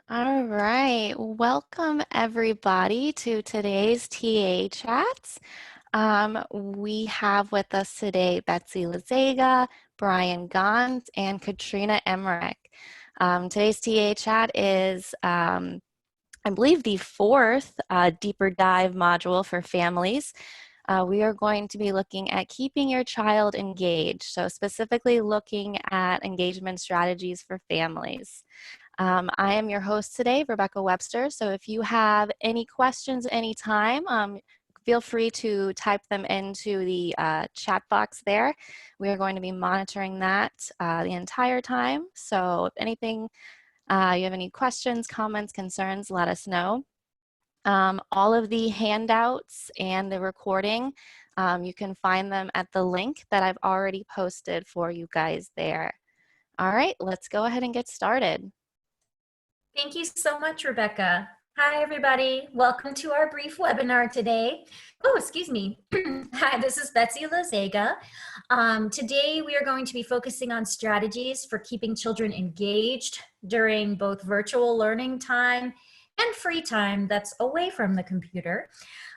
All right, welcome everybody to today's TA Chats. We have with us today Betsy Lazega, Brian Gont, and Katrina Emmerich. Today's TA Chat is, I believe, the fourth deeper dive module for families. We are going to be looking at keeping your child engaged, so specifically looking at engagement strategies for families. I am your host today, Rebecca Webster. So if you have any questions anytime, feel free to type them into the chat box there. We are going to be monitoring that the entire time. So if anything, you have any questions, comments, concerns, let us know. All of the handouts and the recording, you can find them at the link that I've already posted for you guys there. All right, let's go ahead and get started. Thank you so much, Rebecca. Hi, everybody. Welcome to our brief webinar today. Oh, excuse me. Hi, this is Betsy Lazega. Today, we are going to be focusing on strategies for keeping children engaged during both virtual learning time and free time that's away from the computer.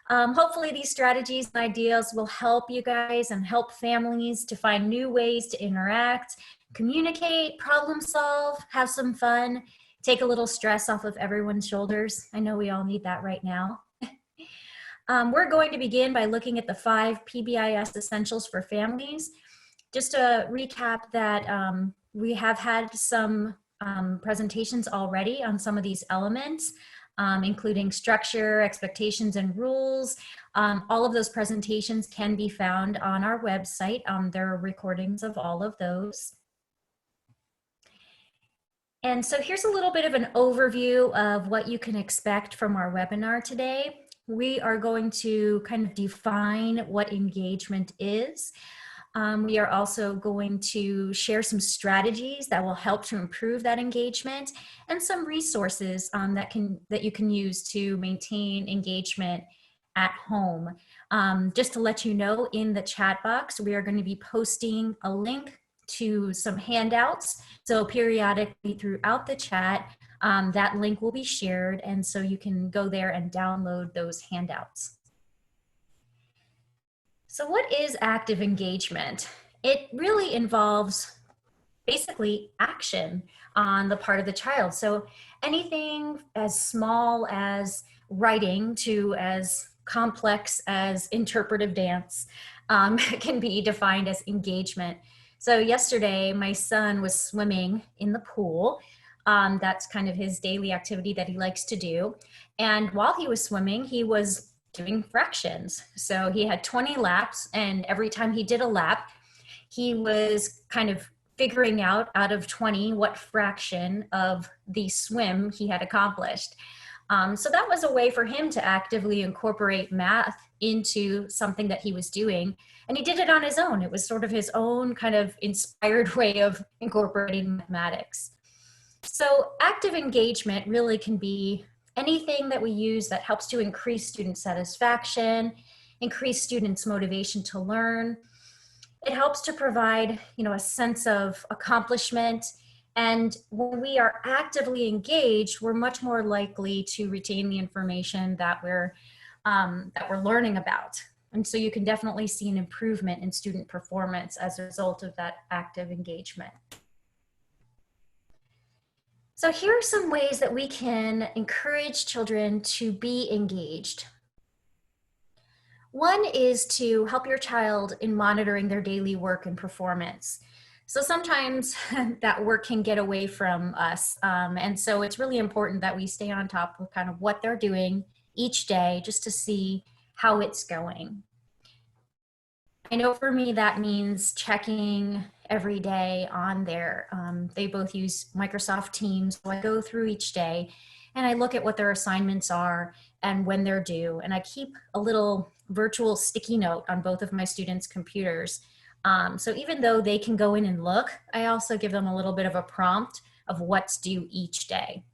Hopefully, these strategies and ideas will help you guys and help families to find new ways to interact, communicate, problem solve, have some fun, take a little stress off of everyone's shoulders. I know we all need that right now. We're going to begin by looking at the 5 PBIS essentials for families. Just to recap that we have had some presentations already on some of these elements, including structure, expectations, and rules. All of those presentations can be found on our website. There are recordings of all of those. And so here's a little bit of an overview of what you can expect from our webinar today. We are going to kind of define what engagement is. We are also going to share some strategies that will help to improve that engagement and some resources that you can use to maintain engagement at home. Just to let you know, in the chat box, we are going to be posting a link to some handouts. So periodically throughout the chat, that link will be shared, and so you can go there and download those handouts. So what is active engagement? It really involves basically action on the part of the child. So anything as small as writing to as complex as interpretive dance can be defined as engagement. So yesterday, my son was swimming in the pool. That's kind of his daily activity that he likes to do. And while he was swimming, he was doing fractions. So he had 20 laps, and every time he did a lap, he was kind of figuring out of 20 what fraction of the swim he had accomplished. So that was a way for him to actively incorporate math into something that he was doing. And he did it on his own. It was sort of his own kind of inspired way of incorporating mathematics. So active engagement really can be anything that we use that helps to increase student satisfaction, increase students' motivation to learn. It helps to provide, a sense of accomplishment. And when we are actively engaged, we're much more likely to retain the information that we're learning about. And so you can definitely see an improvement in student performance as a result of that active engagement. So here are some ways that we can encourage children to be engaged. One is to help your child in monitoring their daily work and performance. So sometimes that work can get away from us. And so it's really important that we stay on top of kind of what they're doing each day just to see how it's going. I know for me that means checking every day on they both use Microsoft Teams. So I go through each day and I look at what their assignments are and when they're due. And I keep a little virtual sticky note on both of my students' computers. So even though they can go in and look, I also give them a little bit of a prompt of what's due each day.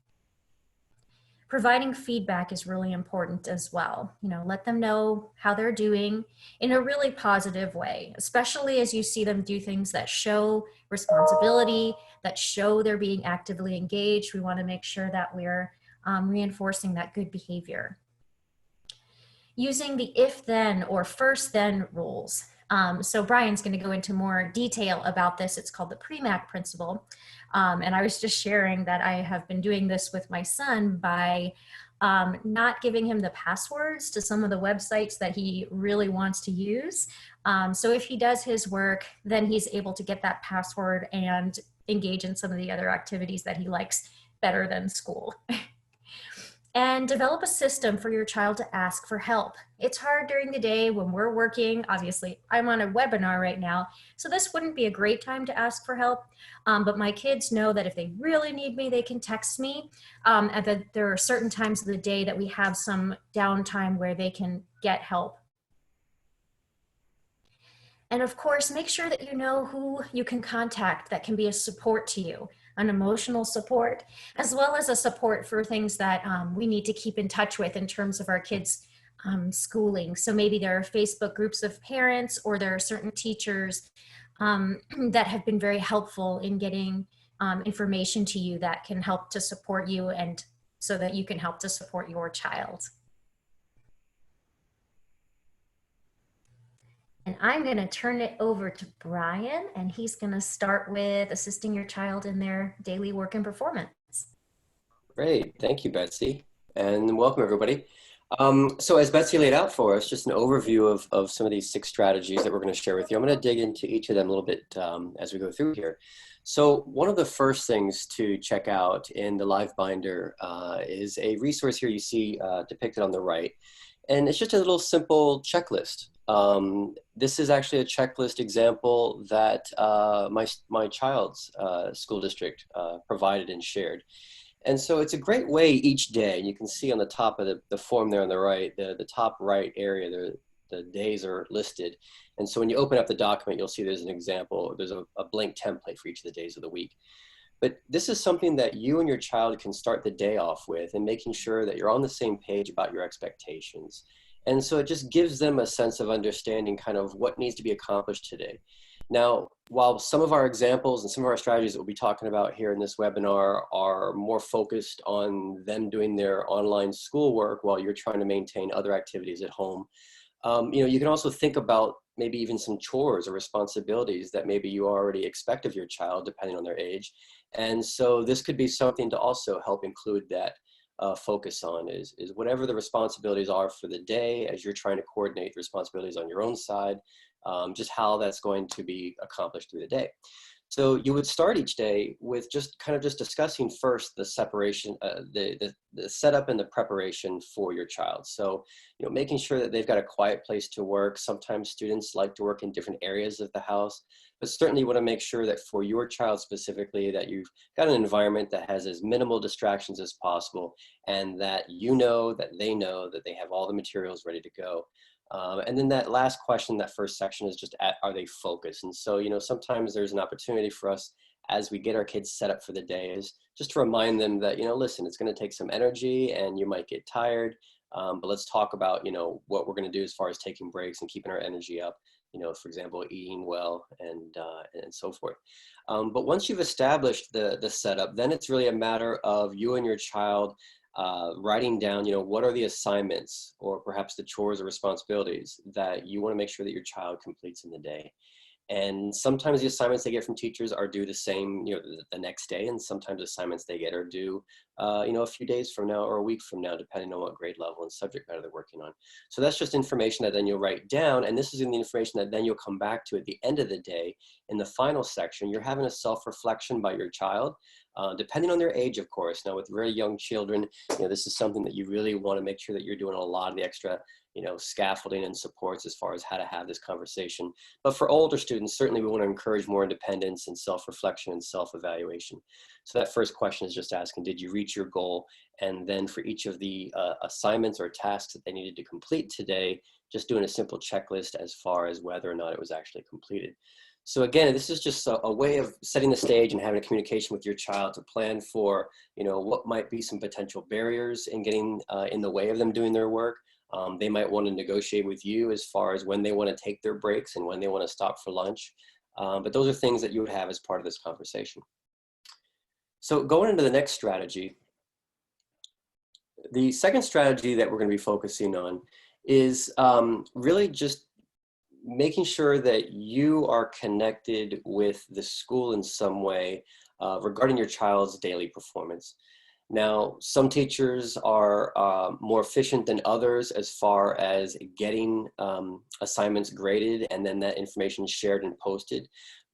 Providing feedback is really important as well. Let them know how they're doing in a really positive way, especially as you see them do things that show responsibility, that show they're being actively engaged. We want to make sure that we're reinforcing that good behavior. Using the if then or first then rules. So Brian's going to go into more detail about this. It's called the Premack principle. And I was just sharing that I have been doing this with my son by not giving him the passwords to some of the websites that he really wants to use. So if he does his work, then he's able to get that password and engage in some of the other activities that he likes better than school. And develop a system for your child to ask for help. It's hard during the day when we're working. Obviously, I'm on a webinar right now, so this wouldn't be a great time to ask for help. But my kids know that if they really need me, they can text me. And that there are certain times of the day that we have some downtime where they can get help. And of course, make sure that you know who you can contact that can be a support to you, an emotional support, as well as a support for things that we need to keep in touch with in terms of our kids' schooling. So maybe there are Facebook groups of parents, or there are certain teachers that have been very helpful in getting information to you that can help to support you, and so that you can help to support your child. And I'm going to turn it over to Brian, and he's going to start with assisting your child in their daily work and performance. Great. Thank you, Betsy. And welcome, everybody. So as Betsy laid out for us, just an overview of some of these 6 strategies that we're going to share with you. I'm going to dig into each of them a little bit as we go through here. So one of the first things to check out in the Live Binder is a resource here you see depicted on the right. And it's just a little simple checklist. This is actually a checklist example that my child's school district provided and shared. And so it's a great way each day. You can see on the top of the form there on the right, the top right area, the days are listed. And so when you open up the document, you'll see there's an example. There's a blank template for each of the days of the week. But this is something that you and your child can start the day off with, and making sure that you're on the same page about your expectations. And so it just gives them a sense of understanding kind of what needs to be accomplished today. Now, while some of our examples and some of our strategies that we'll be talking about here in this webinar are more focused on them doing their online schoolwork while you're trying to maintain other activities at home, you can also think about maybe even some chores or responsibilities that maybe you already expect of your child depending on their age. And so this could be something to also help include that focus on is whatever the responsibilities are for the day as you're trying to coordinate the responsibilities on your own side, just how that's going to be accomplished through the day. So you would start each day with just discussing first the separation, the setup and the preparation for your child. So, making sure that they've got a quiet place to work. Sometimes students like to work in different areas of the house, but certainly you want to make sure that for your child specifically, that you've got an environment that has as minimal distractions as possible, and that that they have all the materials ready to go. And then that last question, that first section, is just are they focused? And so, sometimes there's an opportunity for us as we get our kids set up for the day is just to remind them that, listen, it's going to take some energy and you might get tired, but let's talk about, what we're going to do as far as taking breaks and keeping our energy up, for example, eating well and so forth. But once you've established the setup, then it's really a matter of you and your child writing down, what are the assignments or perhaps the chores or responsibilities that you want to make sure that your child completes in the day. And sometimes the assignments they get from teachers are due the same, the next day, and sometimes assignments they get are due, a few days from now or a week from now, depending on what grade level and subject matter they're working on. So that's just information that then you'll write down, and this is in the information that then you'll come back to at the end of the day. In the final section, you're having a self-reflection by your child, depending on their age, of course. Now, with very young children, this is something that you really want to make sure that you're doing a lot of the extra scaffolding and supports as far as how to have this conversation. But for older students, certainly we want to encourage more independence and self-reflection and self-evaluation. So that first question is just asking, did you reach your goal? And then for each of the assignments or tasks that they needed to complete today, just doing a simple checklist as far as whether or not it was actually completed. So again, this is just a way of setting the stage and having a communication with your child to plan for, what might be some potential barriers in getting in the way of them doing their work. They might want to negotiate with you as far as when they want to take their breaks and when they want to stop for lunch. But those are things that you would have as part of this conversation. So going into the next strategy, the second strategy that we're going to be focusing on is really just making sure that you are connected with the school in some way regarding your child's daily performance. Now, some teachers are more efficient than others as far as getting assignments graded and then that information shared and posted.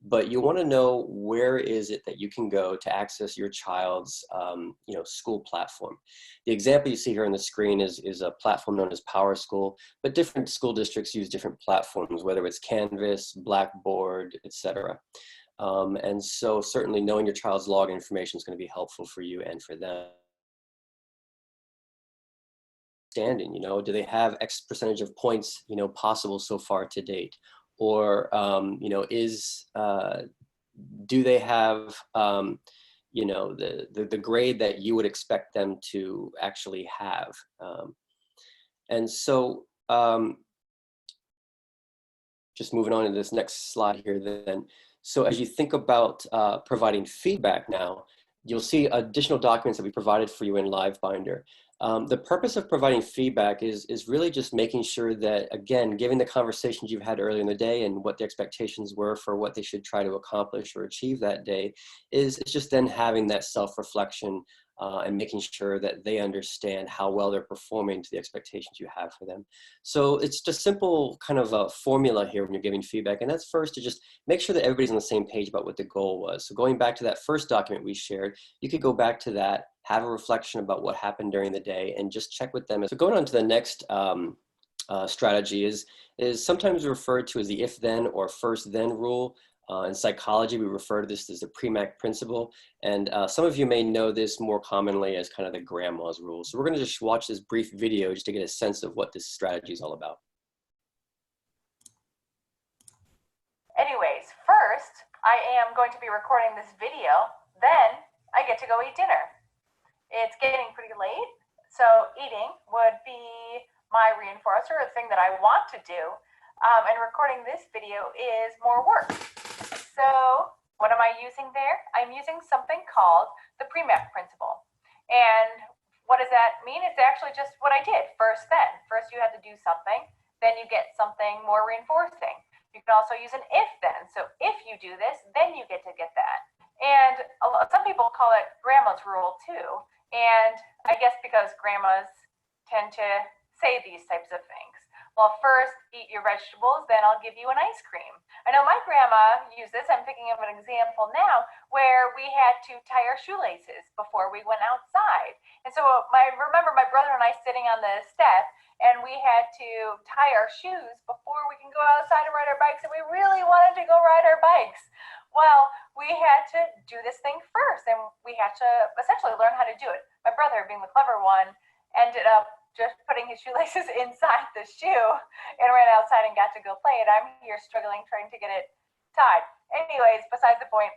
But you want to know where is it that you can go to access your child's school platform. The example you see here on the screen is a platform known as PowerSchool, but different school districts use different platforms, whether it's Canvas, Blackboard, etc. And so certainly knowing your child's login information is going to be helpful for you and for them. Standing, do they have X percentage of points, possible so far to date? Or, do they have, the grade that you would expect them to actually have? And so just moving on to this next slide here then. So as you think about providing feedback now, you'll see additional documents that we provided for you in LiveBinder. The purpose of providing feedback is really just making sure that, again, given the conversations you've had earlier in the day and what the expectations were for what they should try to accomplish or achieve that day, is it's just then having that self-reflection and making sure that they understand how well they're performing to the expectations you have for them. So it's just simple kind of a formula here when you're giving feedback. And that's first to just make sure that everybody's on the same page about what the goal was. So going back to that first document we shared, you could go back to that, have a reflection about what happened during the day, and just check with them. So going on to the next strategy is sometimes referred to as the if-then or first-then rule. In psychology, we refer to this as the Premack principle. And some of you may know this more commonly as kind of the grandma's rule. So we're going to just watch this brief video just to get a sense of what this strategy is all about. Anyways, first, I am going to be recording this video, then I get to go eat dinner. It's getting pretty late, so eating would be my reinforcer, the thing that I want to do, and recording this video is more work. So what am I using there? I'm using something called the Premack principle. And what does that mean? It's actually just what I did, first then. First you had to do something, then you get something more reinforcing. You can also use an if then. So if you do this, then you get to get that. And some people call it grandma's rule too. And I guess because grandmas tend to say these types of things. Well, first eat your vegetables, then I'll give you an ice cream. I know my grandma used this. I'm thinking of an example now where we had to tie our shoelaces before we went outside. And so I remember my brother and I sitting on the step, and we had to tie our shoes before we can go outside and ride our bikes, and we really wanted to go ride our bikes. Well, we had to do this thing first, and we had to essentially learn how to do it. My brother, being the clever one, ended up just putting his shoelaces inside the shoe and ran outside and got to go play. And I'm here struggling, trying to get it tied. Anyways, besides the point.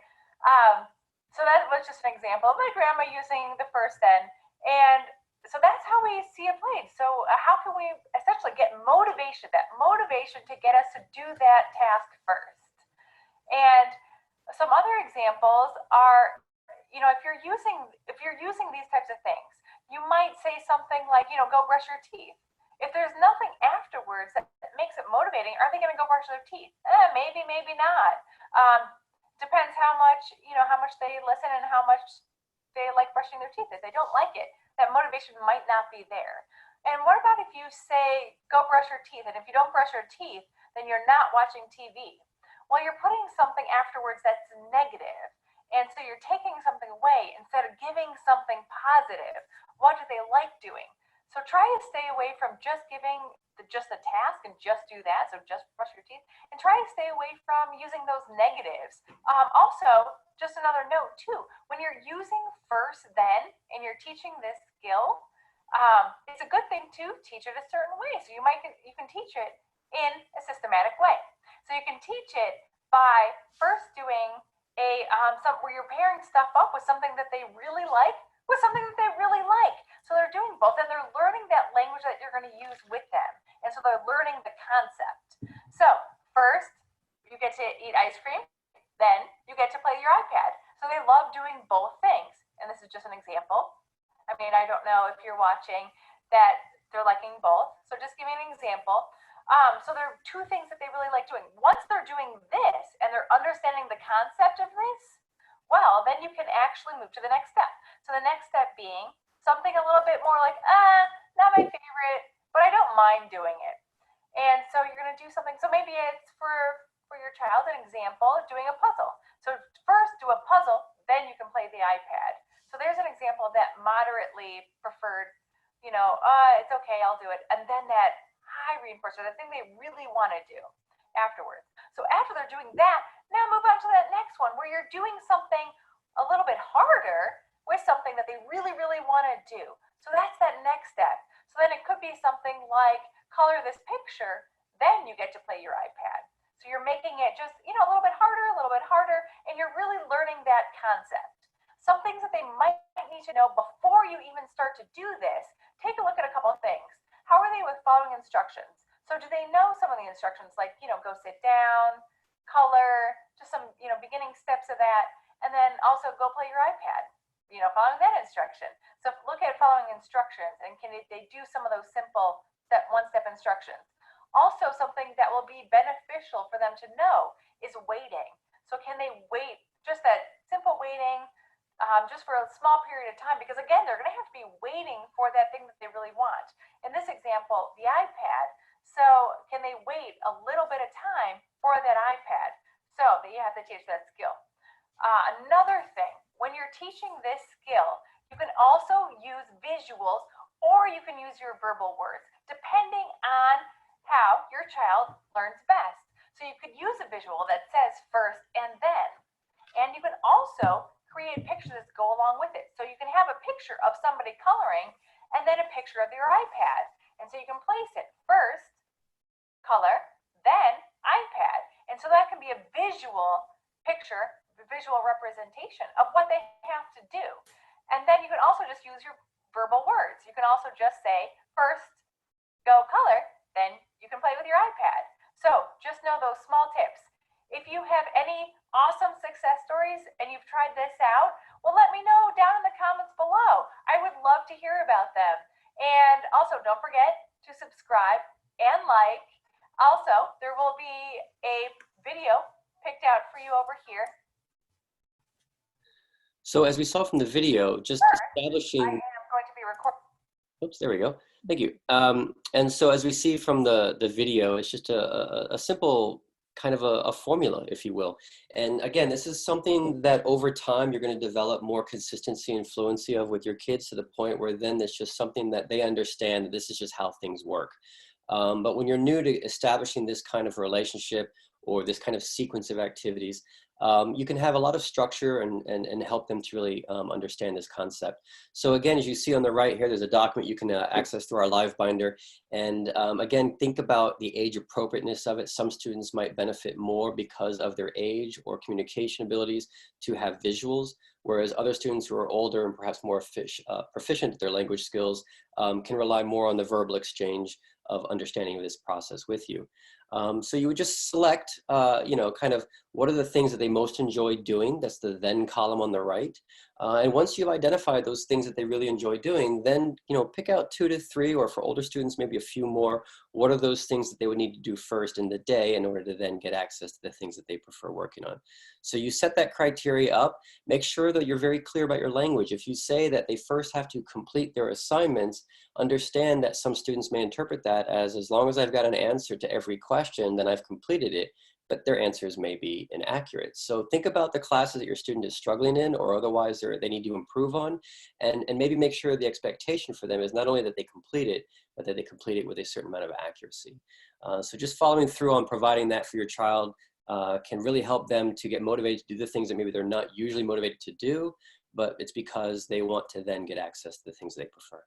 So that was just an example of my grandma using the first then. And so that's how we see it played. So how can we essentially get motivation, that motivation to get us to do that task first? And some other examples are, if you're using these types of things, you might say something like, go brush your teeth. If there's nothing afterwards that makes it motivating, are they going to go brush their teeth? Maybe, maybe not. Depends how much they listen and how much they like brushing their teeth. If they don't like it, that motivation might not be there. And what about if you say, go brush your teeth, and if you don't brush your teeth, then you're not watching TV? Well, you're putting something afterwards that's negative. And so you're taking something away instead of giving something positive. What do they like doing? So try to stay away from just giving just the task and just do that. So just brush your teeth, and try to stay away from using those negatives. Also, just another note too, when you're using first then and you're teaching this skill, it's a good thing to teach it a certain way. So you can teach it in a systematic way. So you can teach it by first doing where you're pairing stuff up with something that they really like with something that they really like. So they're doing both, and they're learning that language that you're going to use with them. And so they're learning the concept. So first, you get to eat ice cream, then you get to play your iPad. So they love doing both things. And this is just an example. I mean, I don't know if you're watching that they're liking both. So just give me an example. So there are two things that they really like doing. Once they're doing this and they're understanding the concept of this, well, then you can actually move to the next step. So the next step being something a little bit more like, not my favorite, but I don't mind doing it. And so you're going to do something. So maybe it's for your child, an example, doing a puzzle. So first do a puzzle, then you can play the iPad. So there's an example of that moderately preferred, it's okay, I'll do it. And then that high reinforcer, the thing they really want to do afterwards. So after they're doing that, now move on to that next one where you're doing something a little bit harder with something that they really, really want to do. So that's that next step. So then it could be something like color this picture, then you get to play your iPad. So you're making it just, a little bit harder, and you're really learning that concept. Some things that they might need to know before you even start to do this, take a look at a couple of things. How are they with following instructions? So do they know some of the instructions like, go sit down, color, just some, beginning steps of that, and then also go play your iPad, following that instruction. So look at following instructions and can they do some of those simple one-step instructions. Also, something that will be beneficial for them to know is waiting. So can they wait, just that simple waiting, just for a small period of time, because again, they're going to have to be waiting for that thing that they really want. In this example, the iPad, so can they wait a little bit of time for that iPad? So that you have to teach that skill. Another thing, when you're teaching this skill, you can also use visuals or you can use your verbal words, depending on how your child learns best. So you could use a visual that says first and then. And you can also create pictures that go along with it. So you can have a picture of somebody coloring and then a picture of your iPad. And so you can place it first, color, then iPad. And so that can be a visual picture, a visual representation of what they have to do. And then you can also just use your verbal words. You can also just say, first, go color, then you can play with your iPad. So just know those small tips. If you have any awesome success stories and you've tried this out, well, let me know down in the comments below. I would love to hear about them. And also, don't forget to subscribe and like. Also, there will be a video picked out for you over here. So as we saw from the video, just establishing... I am going to be recording. Oops, there we go. Thank you. And so as we see from the video, it's just a simple kind of a formula, if you will. And again, this is something that over time you're going to develop more consistency and fluency of with your kids to the point where then it's just something that they understand that this is just how things work. But when you're new to establishing this kind of relationship or this kind of sequence of activities, you can have a lot of structure and help them to really understand this concept. So again, as you see on the right here, there's a document you can access through our live binder. And again, think about the age appropriateness of it. Some students might benefit more because of their age or communication abilities to have visuals, whereas other students who are older and perhaps more proficient at their language skills can rely more on the verbal exchange of understanding of this process with you. So you would just select, kind of what are the things that they most enjoy doing. That's the then column on the right. And once you've identified those things that they really enjoy doing, then, pick out 2 to 3, or for older students, maybe a few more. What are those things that they would need to do first in the day in order to then get access to the things that they prefer working on? So you set that criteria up. Make sure that you're very clear about your language. If you say that they first have to complete their assignments, understand that some students may interpret that as long as I've got an answer to every question, then I've completed it, but their answers may be inaccurate. So think about the classes that your student is struggling in or otherwise they need to improve on, and maybe make sure the expectation for them is not only that they complete it, but that they complete it with a certain amount of accuracy. So just following through on providing that for your child can really help them to get motivated to do the things that maybe they're not usually motivated to do, but it's because they want to then get access to the things they prefer.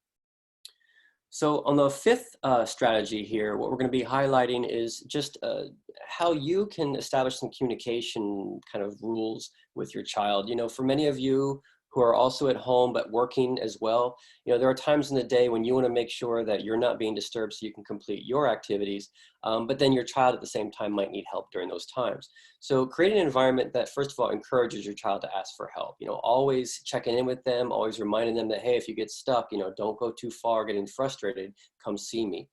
So on the fifth strategy here, what we're going to be highlighting is just how you can establish some communication kind of rules with your child. You know, for many of you who are also at home but working as well, you know, there are times in the day when you want to make sure that you're not being disturbed so you can complete your activities, but then your child at the same time might need help during those times. So create an environment that, first of all, encourages your child to ask for help. You know, always checking in with them, always reminding them that, hey, if you get stuck, you know, don't go too far getting frustrated, come see me.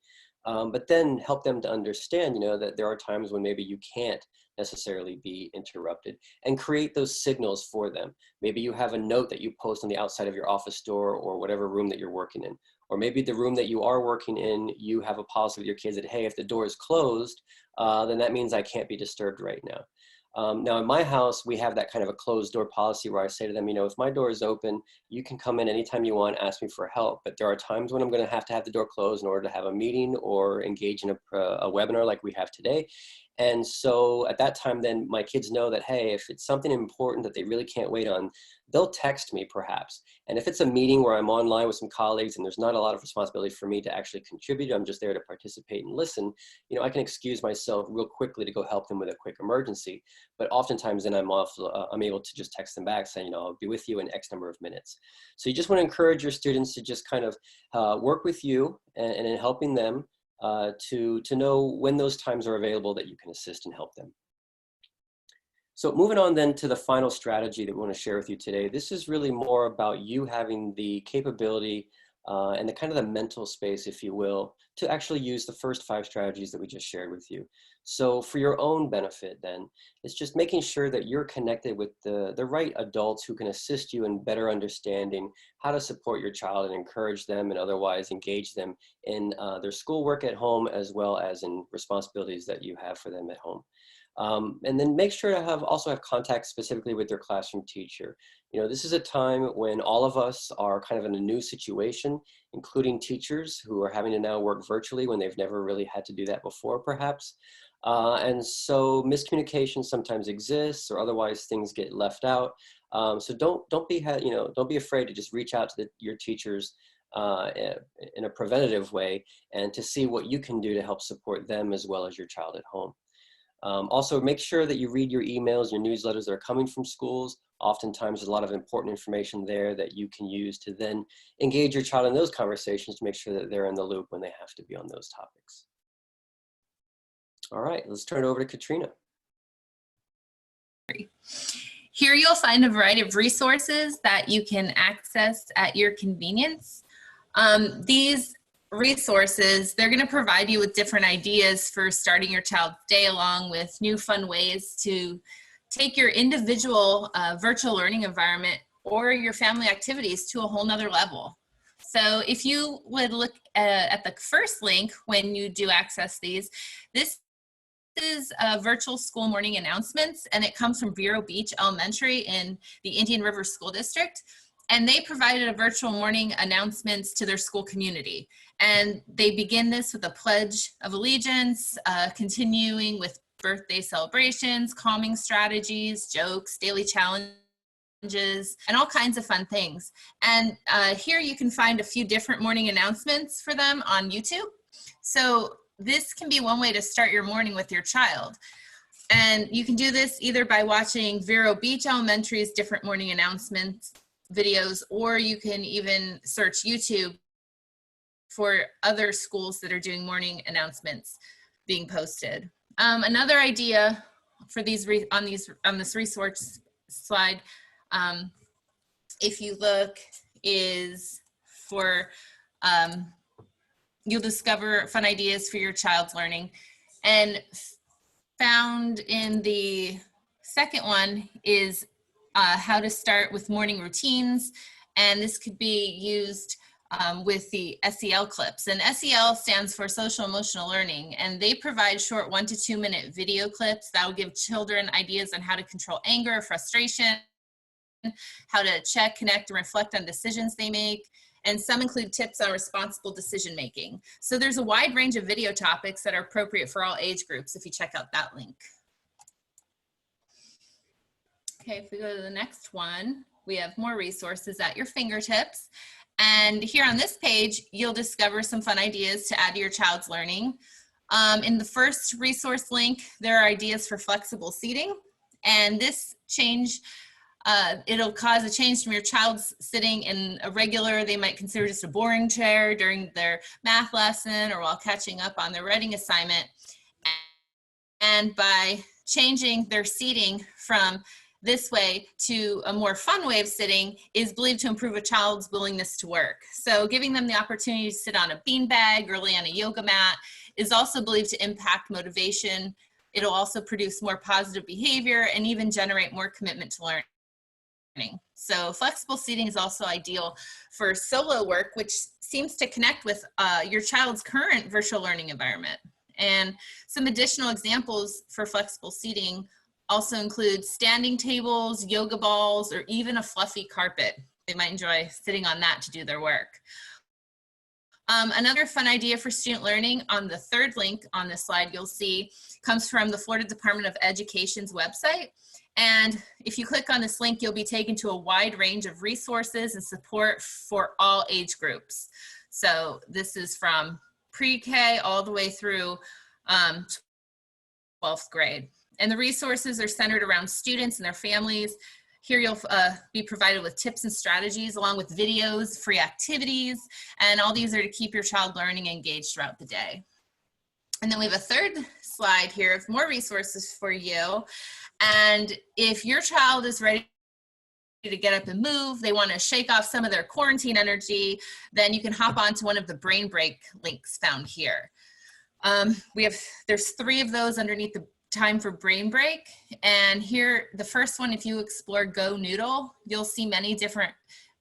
But then help them to understand, you know, that there are times when maybe you can't necessarily be interrupted, and create those signals for them. Maybe you have a note that you post on the outside of your office door or whatever room that you're working in. Or maybe the room that you are working in, you have a policy with your kids that, hey, if the door is closed, then that means I can't be disturbed right now. Now in my house, we have that kind of a closed door policy where I say to them, you know, if my door is open, you can come in anytime you want, ask me for help. But there are times when I'm going to have the door closed in order to have a meeting or engage in a webinar like we have today. And so at that time, then my kids know that, hey, if it's something important that they really can't wait on, they'll text me perhaps. And if it's a meeting where I'm online with some colleagues and there's not a lot of responsibility for me to actually contribute, I'm just there to participate and listen, you know, I can excuse myself real quickly to go help them with a quick emergency. But oftentimes then I'm able to just text them back saying, you know, I'll be with you in X number of minutes. So you just want to encourage your students to just kind of work with you and in helping them to know when those times are available that you can assist and help them. So moving on then to the final strategy that we want to share with you today. This is really more about you having the capability and the kind of the mental space, if you will, to actually use the first 5 strategies that we just shared with you. So for your own benefit then, it's just making sure that you're connected with the right adults who can assist you in better understanding how to support your child and encourage them and otherwise engage them in their schoolwork at home as well as in responsibilities that you have for them at home. And then make sure to also have contact specifically with your classroom teacher. You know, this is a time when all of us are kind of in a new situation, including teachers who are having to now work virtually when they've never really had to do that before, perhaps. And so miscommunication sometimes exists, or otherwise things get left out. So don't be afraid to just reach out to your teachers in a preventative way, and to see what you can do to help support them as well as your child at home. Also, make sure that you read your emails, your newsletters that are coming from schools. Oftentimes, there's a lot of important information there that you can use to then engage your child in those conversations to make sure that they're in the loop when they have to be on those topics. All right, let's turn it over to Katrina. Here you'll find a variety of resources that you can access at your convenience. These resources, they're going to provide you with different ideas for starting your child's day, along with new fun ways to take your individual virtual learning environment or your family activities to a whole nother level. So if you would look at the first link when you do access these, this is virtual school morning announcements, and it comes from Vero Beach Elementary in the Indian River School District. And they provided a virtual morning announcements to their school community. And they begin this with a pledge of allegiance, continuing with birthday celebrations, calming strategies, jokes, daily challenges, and all kinds of fun things. And here you can find a few different morning announcements for them on YouTube. So this can be one way to start your morning with your child. And you can do this either by watching Vero Beach Elementary's different morning announcements videos, or you can even search YouTube for other schools that are doing morning announcements being posted. Another idea for these on this resource slide, if you look, is for you'll discover fun ideas for your child's learning. And found in the second one is how to start with morning routines. And this could be used with the SEL clips. And SEL stands for Social Emotional Learning. And they provide short 1 to 2 minute video clips that will give children ideas on how to control anger, frustration, how to check, connect, and reflect on decisions they make. And some include tips on responsible decision making. So there's a wide range of video topics that are appropriate for all age groups if you check out that link. Okay, if we go to the next one, we have more resources at your fingertips. And here on this page, you'll discover some fun ideas to add to your child's learning. In the first resource link, there are ideas for flexible seating. And this change, it'll cause a change from your child's sitting in a regular, they might consider just a boring chair during their math lesson or while catching up on their writing assignment. And by changing their seating from this way to a more fun way of sitting is believed to improve a child's willingness to work. So giving them the opportunity to sit on a beanbag or lay on a yoga mat is also believed to impact motivation. It'll also produce more positive behavior and even generate more commitment to learning. So flexible seating is also ideal for solo work, which seems to connect with your child's current virtual learning environment. And some additional examples for flexible seating also include standing tables, yoga balls, or even a fluffy carpet. They might enjoy sitting on that to do their work. Another fun idea for student learning on the third link on this slide you'll see comes from the Florida Department of Education's website. And if you click on this link, you'll be taken to a wide range of resources and support for all age groups. So this is from pre-K all the way through 12th grade. And the resources are centered around students and their families. Here you'll be provided with tips and strategies along with videos, free activities, and all these are to keep your child learning and engaged throughout the day. And then we have a third slide here of more resources for you. And if your child is ready to get up and move, they want to shake off some of their quarantine energy, then you can hop onto one of the brain break links found here. There's 3 of those underneath the time for brain break. And here, the first one, if you explore Go Noodle, you'll see many different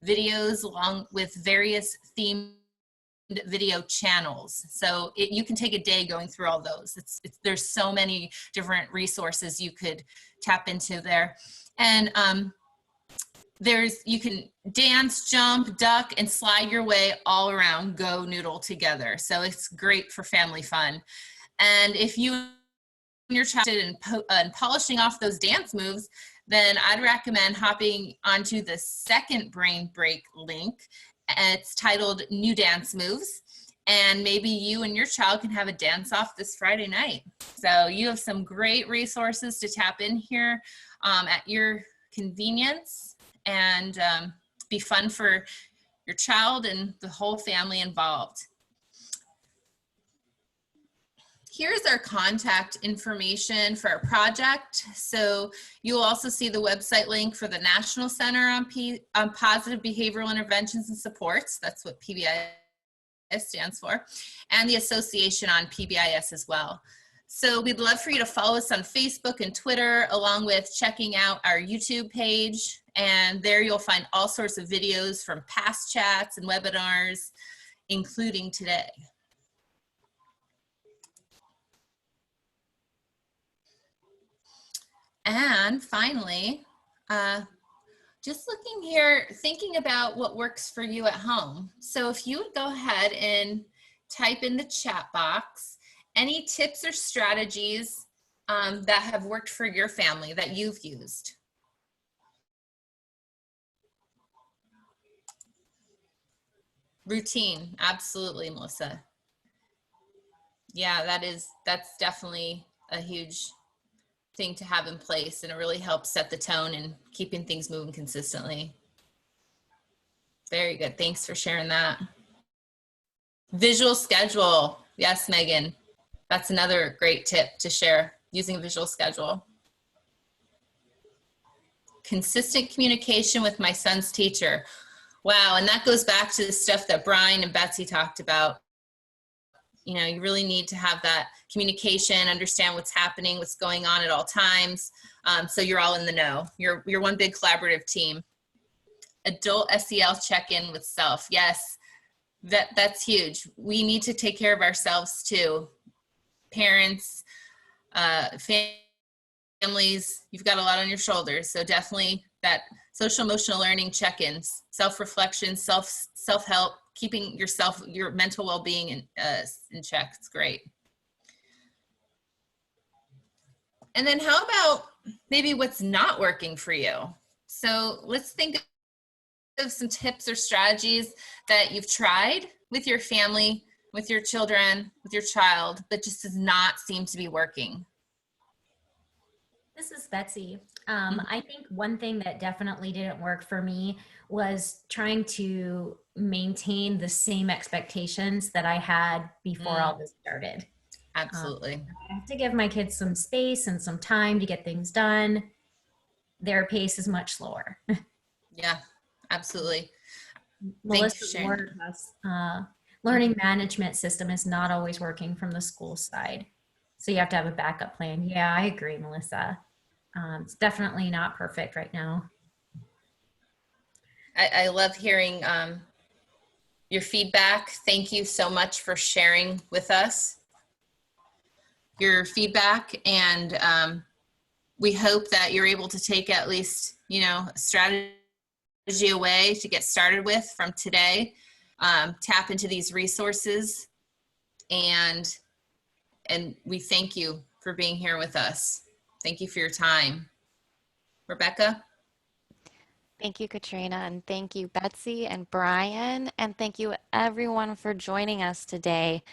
videos along with various themed video channels. So you can take a day going through all those. There's so many different resources you could tap into there. And you can dance, jump, duck, and slide your way all around Go Noodle together. So it's great for family fun. And if you're interested in polishing off those dance moves, then I'd recommend hopping onto the second brain break link. It's titled New Dance Moves. And maybe you and your child can have a dance off this Friday night. So you have some great resources to tap in here at your convenience and be fun for your child and the whole family involved. Here's our contact information for our project. So you'll also see the website link for the National Center on Positive Behavioral Interventions and Supports. That's what PBIS stands for, and the association on PBIS as well. So we'd love for you to follow us on Facebook and Twitter, along with checking out our YouTube page. And there you'll find all sorts of videos from past chats and webinars, including today. And finally, just looking here, thinking about what works for you at home. So if you would go ahead and type in the chat box, any tips or strategies that have worked for your family that you've used. Routine, absolutely, Melissa. Yeah, that's definitely a huge thing to have in place, and it really helps set the tone and keeping things moving consistently. Very good, thanks for sharing that. Visual schedule, yes, Megan, that's another great tip to share, using a visual schedule. Consistent communication with my son's teacher. Wow, and that goes back to the stuff that Brian and Betsy talked about. You know, you really need to have that communication, understand what's happening, what's going on at all times, so you're all in the know. You're one big collaborative team. Adult SEL check-in with self. Yes, that's huge. We need to take care of ourselves too. Parents, families, you've got a lot on your shoulders, so definitely that social emotional learning check-ins, self-reflection, self-help, keeping your mental well-being in check. It's great. And then how about maybe what's not working for you? So let's think some tips or strategies that you've tried with your family, with your children, with your child that just does not seem to be working? This is Betsy. I think one thing that definitely didn't work for me was trying to maintain the same expectations that I had before all this started. Absolutely. I have to give my kids some space and some time to get things done. Their pace is much slower. Yeah, absolutely. Thanks for Melissa sharing. warned us, learning management system is not always working from the school side. So you have to have a backup plan. Yeah, I agree, Melissa. It's definitely not perfect right now. I love hearing your feedback. Thank you so much for sharing with us your feedback, and we hope that you're able to take at least, you know, a strategy away to get started with from today. Tap into these resources, and we thank you for being here with us. Thank you for your time. Rebecca? Thank you, Katrina, and thank you, Betsy and Brian, and thank you everyone for joining us today.